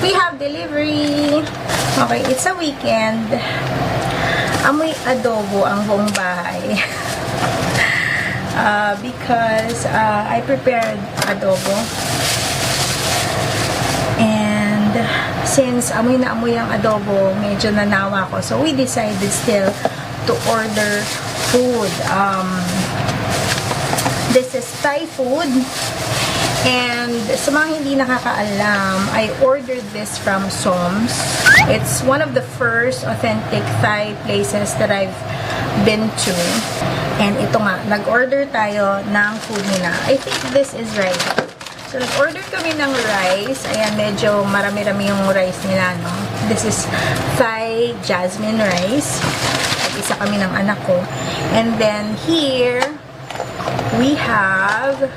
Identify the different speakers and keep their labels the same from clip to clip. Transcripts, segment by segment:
Speaker 1: We have delivery. Okay, it's a weekend. Amoy adobo ang buong bahay. Because I prepared adobo. And since amoy na amoy ang adobo, medyo nanawa ko. So we decided still to order food. This is Thai food. And sa mga hindi nakakaalam, I ordered this from Soms. It's one of the first authentic Thai places that I've been to. And ito nga, nag-order tayo ng food nila. I think this is rice. So, nag-order kami ng rice. Ayan, medyo marami-rami yung rice nila, no? This is Thai jasmine rice. At isa kami ng anak ko. And then, here, we have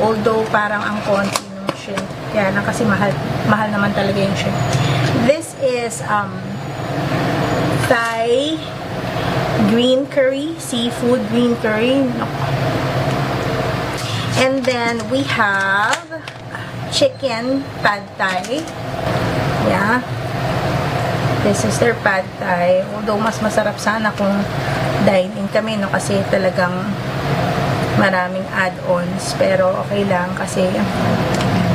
Speaker 1: although parang ang konti ng shrimp. Kaya lang kasi mahal naman talaga yung shrimp. This is Thai green curry, seafood green curry. No. And then we have chicken pad thai. Yeah. This is their pad thai. Although mas masarap sana kung dine-in kami, no, kasi talagang maraming add-ons, pero okay lang kasi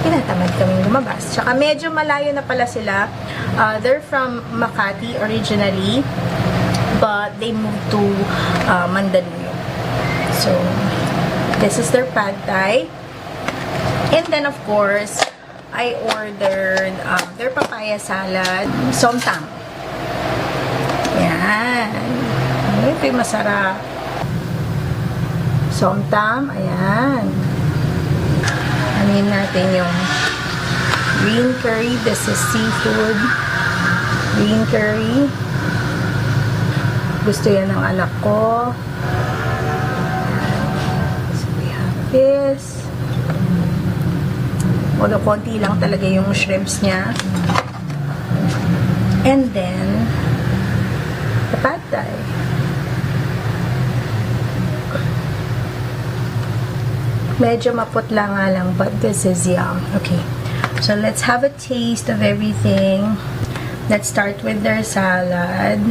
Speaker 1: tinatamad kaming lumabas. Tsaka medyo malayo na pala sila. They're from Makati originally, but they moved to Mandaluyong. So, this is their pad thai. And then, of course, I ordered their papaya salad, somtam. Yan. Ito yung masarap. Somtam, ayan. Anin natin yung green curry. This is seafood green curry. Gusto yan ng anak ko. So we have this. Although konti lang talaga yung shrimps niya. And then the pad thai. Medyo maputla nga lang, but this is yum. Okay, so let's have a taste of everything. Let's start with their salad.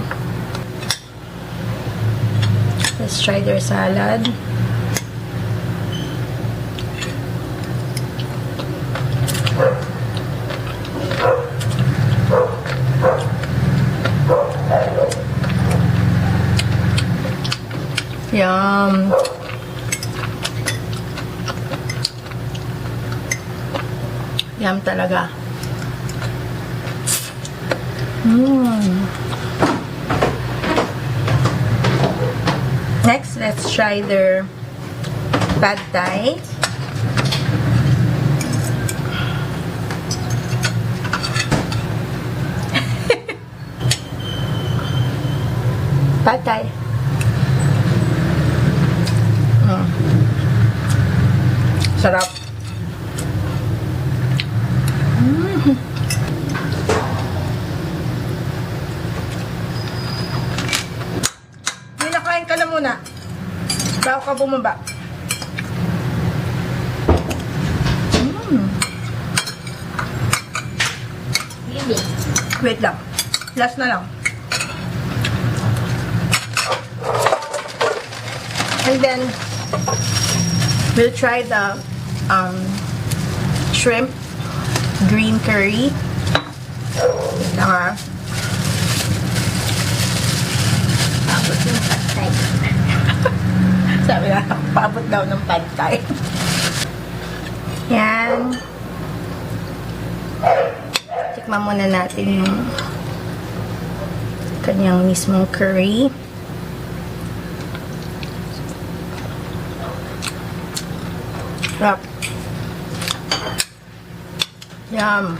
Speaker 1: Let's try their salad. Yum. Yum talaga. Next, let's try their pad thai. Pad thai. Sarap. Nakain ka na muna bago ka bumaba. Wait lang, last na lang. And then we'll try the shrimp green curry. Wait lang ha. Paabot ng pad thai. Sabi na, paabot daw ng pad thai. Yan. Tikman muna natin yung kanyang mismong curry. Sarap. Yum.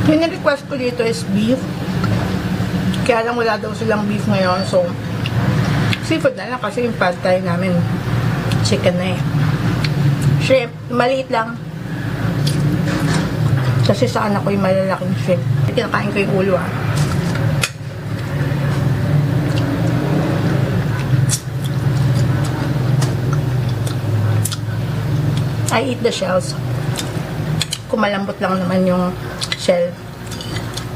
Speaker 1: Yung request ko dito is beef. Kaya lang wala daw silang beef ngayon. So, seafood na lang kasi yung pad thai namin chicken na eh. Shrimp, maliit lang. Kasi sa anak ko yung malalaking shrimp. Kinakain ko yung ulo ah. I eat the shells. Kumalambot lang naman yung shell.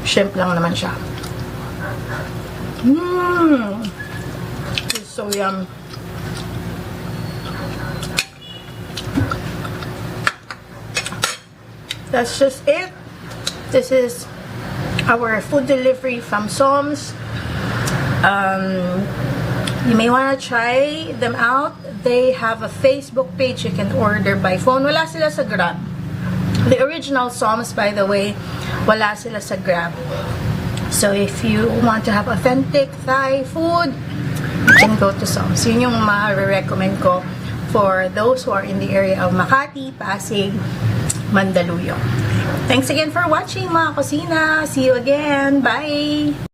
Speaker 1: Shrimp lang naman siya. It's so yum. That's just it. This is our food delivery from Soms. You may want to try them out. They have a Facebook page. You can order by phone. Wala sila sa Grab. The original Soms, by the way, wala sila sa Grab. So if you want to have authentic Thai food, you can go to Soms. Yun yung ma-recommend ko for those who are in the area of Makati, Pasig, Mandaluyong. Thanks again for watching, mga kusina. See you again. Bye!